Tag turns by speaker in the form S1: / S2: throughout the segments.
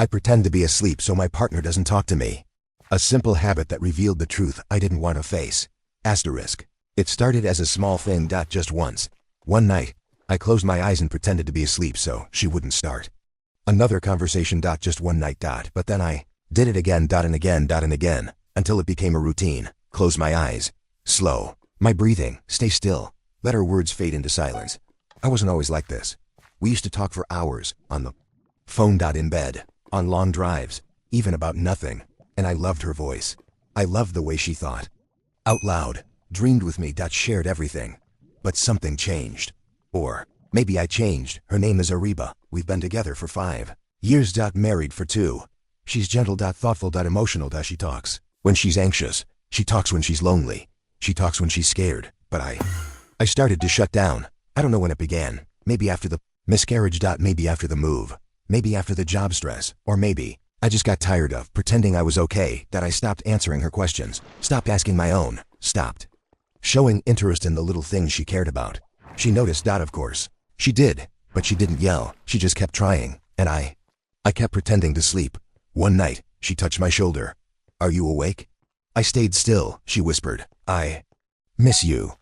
S1: I pretend to be asleep so my partner doesn't talk to me. A simple habit that revealed the truth I didn't want to face. Asterisk. It started as a small thing. Just once. One night, I closed my eyes and pretended to be asleep so she wouldn't start another conversation. Just one night. But then I did it again. And again. And again. Until it became a routine. Close my eyes. Slow. My breathing. Stay still. Let her words fade into silence. I wasn't always like this. We used to talk for hours. On the phone. In bed. On long drives. Even about nothing. And I loved her voice. I loved the way she thought out loud. Dreamed with me. Shared everything. But something changed. Or maybe I changed. Her name is Ariba. We've been together for 5 years. Married for 2. She's gentle. Thoughtful. Emotional. She talks when she's anxious. She talks when she's lonely. She talks when she's scared. But I started to shut down. I don't know when it began. Maybe after the miscarriage. Maybe after the move. Maybe after the job stress. Or maybe I just got tired of pretending I was okay. I stopped answering her questions. Stopped asking my own. Stopped showing interest in the little things she cared about. She noticed. Of course. She did. But she didn't yell. She just kept trying. And I kept pretending to sleep. One night, she touched my shoulder. Are you awake? I stayed still. She whispered. I miss you.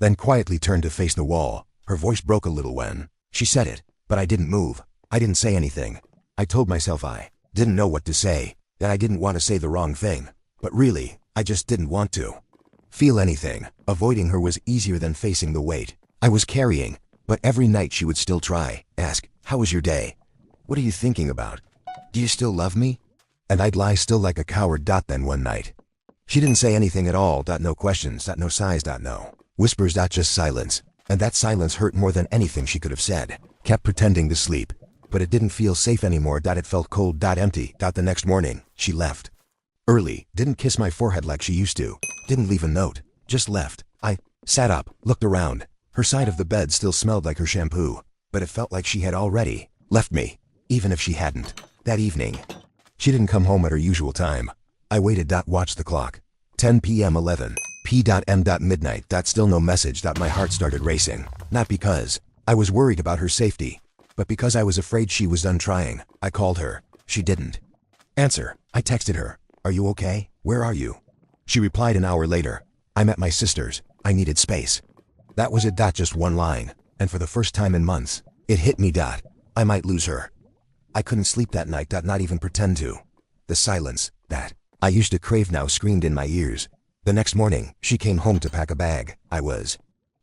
S1: Then quietly turned to face the wall. Her voice broke a little when she said it. But I didn't move. I didn't say anything. I told myself I didn't know what to say. That I didn't want to say the wrong thing. But really, I just didn't want to feel anything. Avoiding her was easier than facing the weight I was carrying. But every night she would still try. Ask, how was your day? What are you thinking about? Do you still love me? And I'd lie still like a coward. Then one night, she didn't say anything at all. No questions. No sighs. No whispers. Just silence. And that silence hurt more than anything she could have said. Kept pretending to sleep. But it didn't feel safe anymore. It felt cold. Empty. The next morning, she left early. Didn't kiss my forehead like she used to. Didn't leave a note. Just left. I sat up, looked around. Her side of the bed still smelled like her shampoo. But it felt like she had already left me. Even if she hadn't. That evening, she didn't come home at her usual time. I waited. Watched the clock. 10 p.m. 11 p.m. Midnight. Still no message. My heart started racing. Not because I was worried about her safety, but because I was afraid she was done trying. I called her. She didn't answer. I texted her. Are you okay? Where are you? She replied an hour later. I'm at my sister's. I needed space. That was it. Just one line. And for the first time in months, it hit me. I might lose her. I couldn't sleep that night. Not even pretend to. The silence that I used to crave now screamed in my ears. The next morning, she came home to pack a bag. I was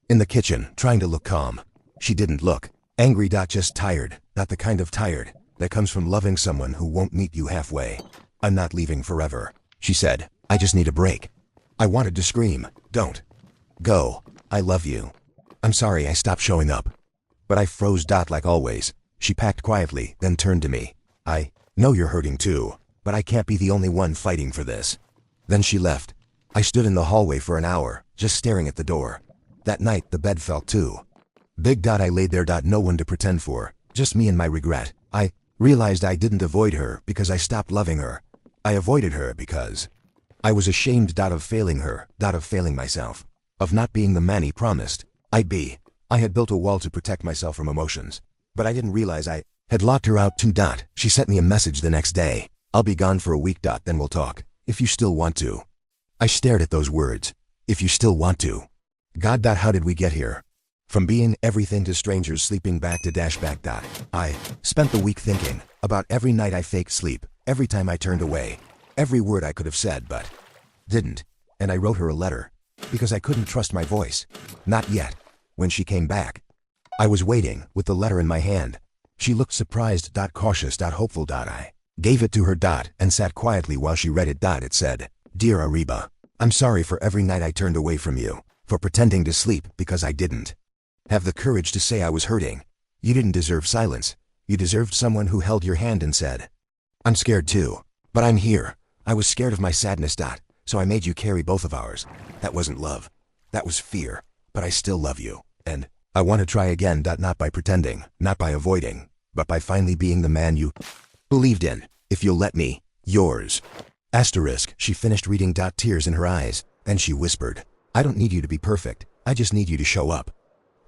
S1: in the kitchen, trying to look calm. She didn't look angry. Just tired. Not the kind of tired that comes from loving someone who won't meet you halfway. I'm not leaving forever, she said. I just need a break. I wanted to scream. Don't go. I love you. I'm sorry I stopped showing up. But I froze. Like always. She packed quietly, then turned to me. I know you're hurting too, but I can't be the only one fighting for this. Then she left. I stood in the hallway for an hour, just staring at the door. That night, the bed felt too big. I laid there. No one to pretend for, just me and my regret. I realized I didn't avoid her because I stopped loving her. I avoided her because I was ashamed. Of failing her. Of failing myself. Of not being the man he promised I'd be. I had built a wall to protect myself from emotions. But I didn't realize I had locked her out too. She sent me a message the next day. I'll be gone for a week. Then we'll talk. If you still want to. I stared at those words. If you still want to. God. How did we get here? From being everything to strangers sleeping back to back. I spent the week thinking about every night I faked sleep, every time I turned away, every word I could have said but didn't. And I wrote her a letter because I couldn't trust my voice. Not yet. When she came back, I was waiting with the letter in my hand. She looked surprised. Cautious. Hopeful. I gave it to her. And sat quietly while she read it. It said, Dear Ariba, I'm sorry for every night I turned away from you, for pretending to sleep because I didn't have the courage to say I was hurting. You didn't deserve silence. You deserved someone who held your hand and said, I'm scared too, but I'm here. I was scared of my sadness. So I made you carry both of ours. That wasn't love. That was fear. But I still love you. And I want to try again. Not by pretending, not by avoiding, but by finally being the man you believed in. If you'll let me, yours. Asterisk. She finished reading. Tears in her eyes. Then she whispered, I don't need you to be perfect. I just need you to show up.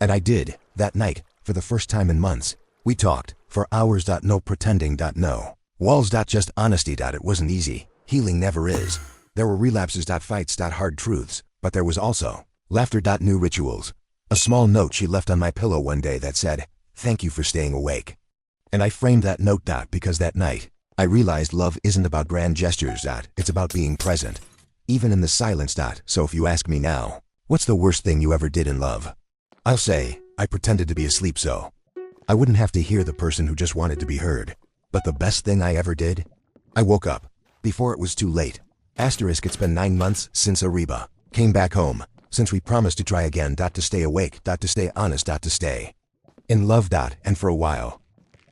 S1: And I did. That night, for the first time in months, we talked for hours. No pretending. No Walls. Just honesty. It wasn't easy. Healing never is. There were relapses. Fights. Hard truths. But there was also laughter. New rituals. A small note she left on my pillow one day that said, "Thank you for staying awake." And I framed that note. Because that night, I realized love isn't about grand gestures. It's about being present. Even in the silence. So if you ask me now, what's the worst thing you ever did in love? I'll say, I pretended to be asleep so I wouldn't have to hear the person who just wanted to be heard. But the best thing I ever did? I woke up before it was too late. Asterisk. It's been 9 months since Ariba came back home. Since we promised to try again. To stay awake. To stay honest. To stay in love. And for a while,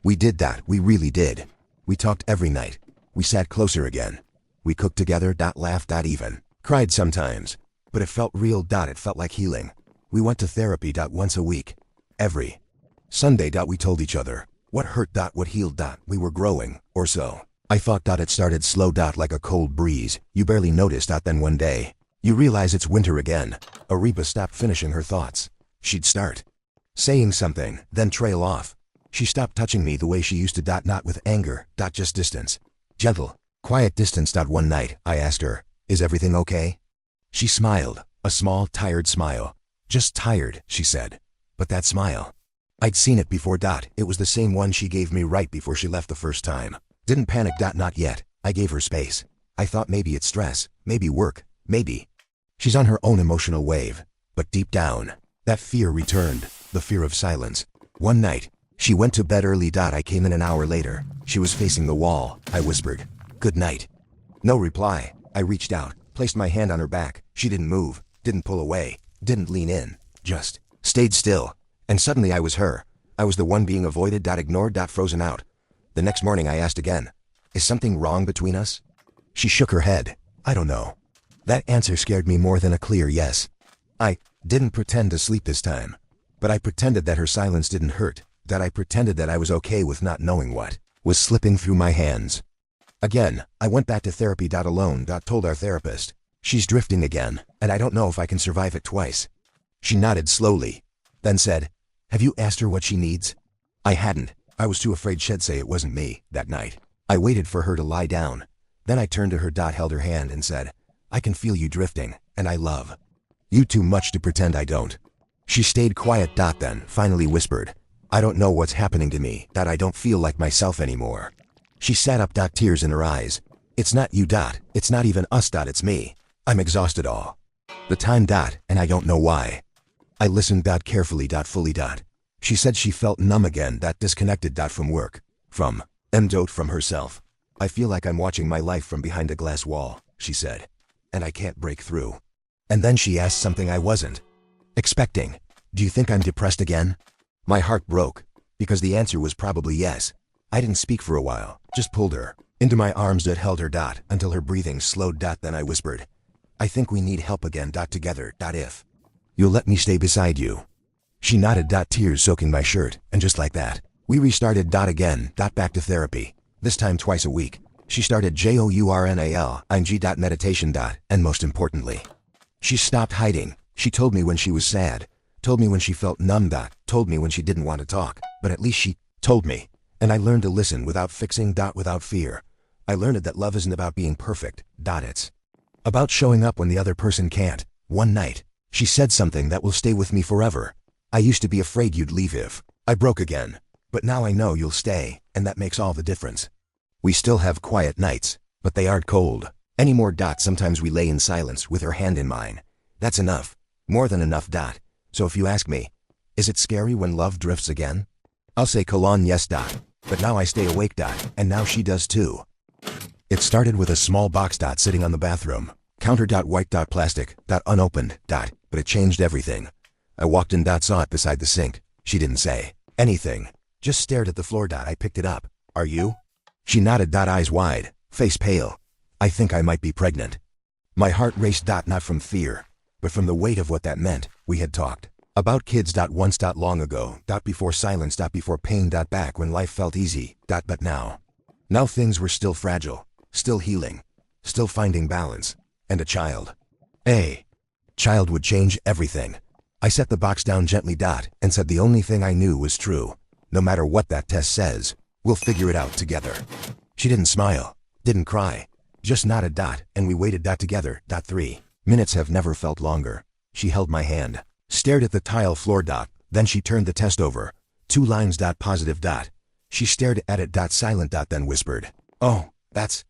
S1: we did. We really did. We talked every night. We sat closer again. We cooked together. Laughed. Even cried sometimes. But it felt real. It felt like healing. We went to therapy. Once a week. Every Sunday. We told each other what hurt. What healed. We were growing, or so I thought. It started slow. Like a cold breeze. You barely noticed. Then one day, you realize it's winter again. Ariba stopped finishing her thoughts. She'd start saying something, then trail off. She stopped touching me the way she used to. Not with anger. Just distance. Gentle, quiet distance. One night, I asked her, "Is everything okay?" She smiled, a small, tired smile. "Just tired," she said. But that smile, I'd seen it before. It was the same one she gave me right before she left the first time. Didn't panic. Not yet. I gave her space. I thought maybe it's stress, maybe work, maybe she's on her own emotional wave. But deep down, that fear returned, the fear of silence. One night, she went to bed early. I came in an hour later. She was facing the wall. I whispered, "Good night." No reply. I reached out, placed my hand on her back. She didn't move, didn't pull away, didn't lean in, just stayed still. And suddenly I was her. I was the one being avoided. Ignored. Frozen out. The next morning I asked again, "Is something wrong between us?" She shook her head. "I don't know." That answer scared me more than a clear yes. I didn't pretend to sleep this time. But I pretended that her silence didn't hurt. I pretended that I was okay with not knowing what was slipping through my hands. Again, I went back to therapy. Alone. Told our therapist, "She's drifting again, and I don't know if I can survive it twice." She nodded slowly, then said, "Have you asked her what she needs?" I hadn't. I was too afraid she'd say it wasn't me. That night, I waited for her to lie down. Then I turned to her. Held her hand and said, "I can feel you drifting, and I love you too much to pretend I don't." She stayed quiet. Then finally whispered, "I don't know what's happening to me. I don't feel like myself anymore." She sat up. Tears in her eyes. "It's not you. It's not even us. It's me. I'm exhausted all the time. And I don't know why." I listened. Carefully. Fully. She said she felt numb again. Disconnected. From work. From from herself. "I feel like I'm watching my life from behind a glass wall," she said. "And I can't break through." And then she asked something I wasn't expecting. "Do you think I'm depressed again?" My heart broke, because the answer was probably yes. I didn't speak for a while, just pulled her into my arms. Held her. Until her breathing slowed. Then I whispered, "I think we need help again. Together. If you'll let me stay beside you." She nodded. Tears soaking my shirt, and just like that, we restarted. Again. Back to therapy. This time twice a week. She started journal. Meditation. And most importantly, she stopped hiding. She told me when she was sad, told me when she felt numb. Told me when she didn't want to talk, but at least she told me. And I learned to listen without fixing. Without fear. I learned that love isn't about being perfect. It's about showing up when the other person can't. One night, she said something that will stay with me forever. "I used to be afraid you'd leave if I broke again. But now I know you'll stay, and that makes all the difference. We still have quiet nights, but they aren't cold anymore. Sometimes we lay in silence with her hand in mine. That's enough. More than enough. So if you ask me, is it scary when love drifts again? I'll say yes. But now I stay awake. And now she does too. It started with a small box. Sitting on the bathroom counter. White. Plastic. Unopened. But it changed everything. I walked in. Saw it beside the sink. She didn't say anything. Just stared at the floor. I picked it up. "Are you?" She nodded. Eyes wide, face pale. "I think I might be pregnant." My heart raced. Not from fear, but from the weight of what that meant. We had talked about kids. Once. Long ago. Before silence. Before pain. Back when life felt easy. But now things were still fragile, still healing, still finding balance. And a child would change everything. I set the box down gently. And said the only thing I knew was true. No matter what that test says, we'll figure it out together. She didn't smile, didn't cry, just nodded. And we waited. Together. 3 minutes have never felt longer. She held my hand, stared at the tile floor. Then she turned the test over. 2 lines. Positive. She stared at it. Silent. Then whispered, "Oh, that's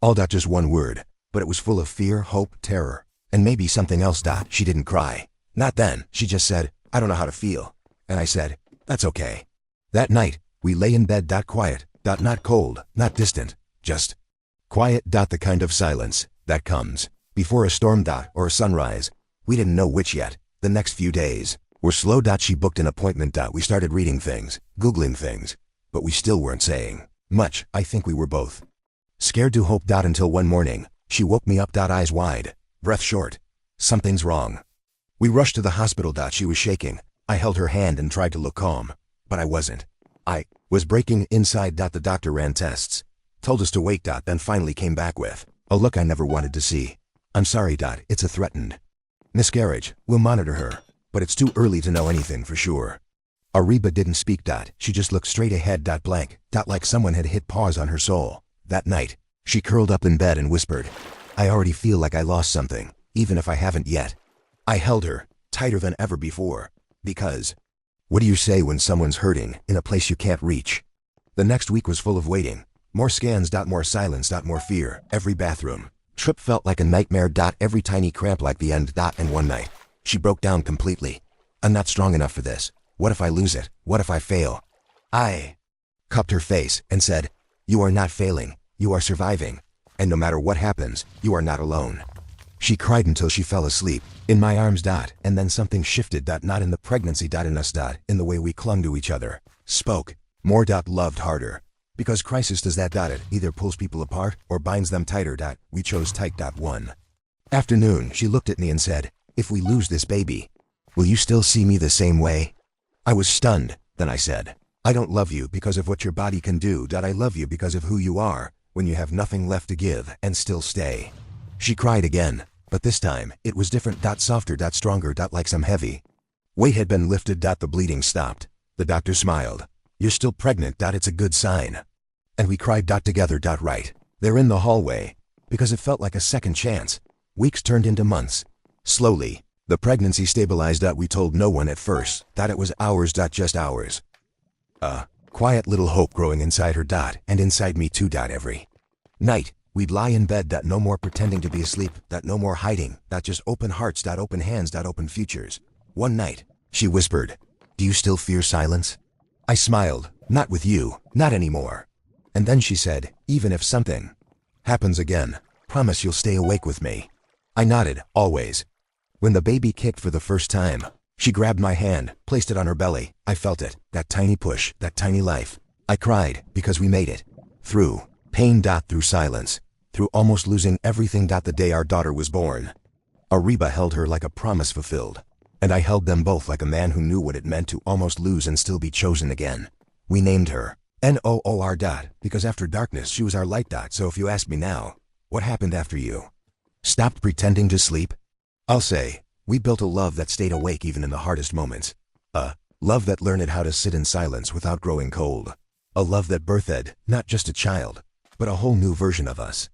S1: all. Just one word, but it was full of fear, hope, terror, and maybe something else. She didn't cry. Not then. She just said, "I don't know how to feel." And I said, "That's okay." That night, we lay in bed. Quiet. Not cold, not distant, just quiet. The kind of silence that comes before a storm. Or a sunrise. We didn't know which yet. The next few days were slow. She booked an appointment. We started reading things, Googling things, but we still weren't saying much. I think we were both scared to hope. Until one morning, she woke me up. Eyes wide, breath short. "Something's wrong." We rushed to the hospital. She was shaking. I held her hand and tried to look calm, but I wasn't. I was breaking inside. The doctor ran tests, told us to wait. Then finally came back with a look I never wanted to see. "I'm sorry. It's a threatened miscarriage. We'll monitor her, but it's too early to know anything for sure." Ariba didn't speak. She just looked straight ahead. Blank. Like someone had hit pause on her soul. That night, she curled up in bed and whispered, "I already feel like I lost something, even if I haven't yet." I held her, tighter than ever before, because what do you say when someone's hurting in a place you can't reach? The next week was full of waiting. More scans. More silence. More fear. Every bathroom trip felt like a nightmare. Every tiny cramp like the end. And one night, she broke down completely. "I'm not strong enough for this. What if I lose it? What if I fail?" I cupped her face and said, "You are not failing. You are surviving. And no matter what happens, you are not alone." She cried until she fell asleep in my arms. And then something shifted. Not in the pregnancy. In us. In the way we clung to each other, spoke more. Loved harder. Because crisis does that. It either pulls people apart or binds them tighter. We chose tight. One afternoon, she looked at me and said, "If we lose this baby, will you still see me the same way?" I was stunned. Then I said, "I don't love you because of what your body can do. I love you because of who you are when you have nothing left to give and still stay." She cried again, but this time it was different. Softer. Stronger. Like some heavy weight had been lifted. The bleeding stopped. The doctor smiled. "You're still pregnant. It's a good sign." And we cried. Together. Right there in the hallway, because it felt like a second chance. Weeks turned into months. Slowly, the pregnancy stabilized. We told no one at first. It was ours. Just ours. A quiet little hope growing inside her. And inside me too. Every night, we'd lie in bed. No more pretending to be asleep. No more hiding. Just open hearts. Open hands. Open futures. One night, she whispered, "Do you still fear silence?" I smiled. "Not with you. Not anymore." And then she said, "Even if something happens again, promise you'll stay awake with me." I nodded. Always. When the baby kicked for the first time, she grabbed my hand, placed it on her belly. I felt it. That tiny push. That tiny life. I cried because we made it. Through pain. Through silence. Through almost losing everything. The day our daughter was born, Ariba held her like a promise fulfilled. And I held them both like a man who knew what it meant to almost lose and still be chosen again. We named her Noor. Because after darkness she was our light. So if you ask me now, what happened after you stopped pretending to sleep? I'll say, we built a love that stayed awake even in the hardest moments. A love that learned how to sit in silence without growing cold. A love that birthed, not just a child, but a whole new version of us.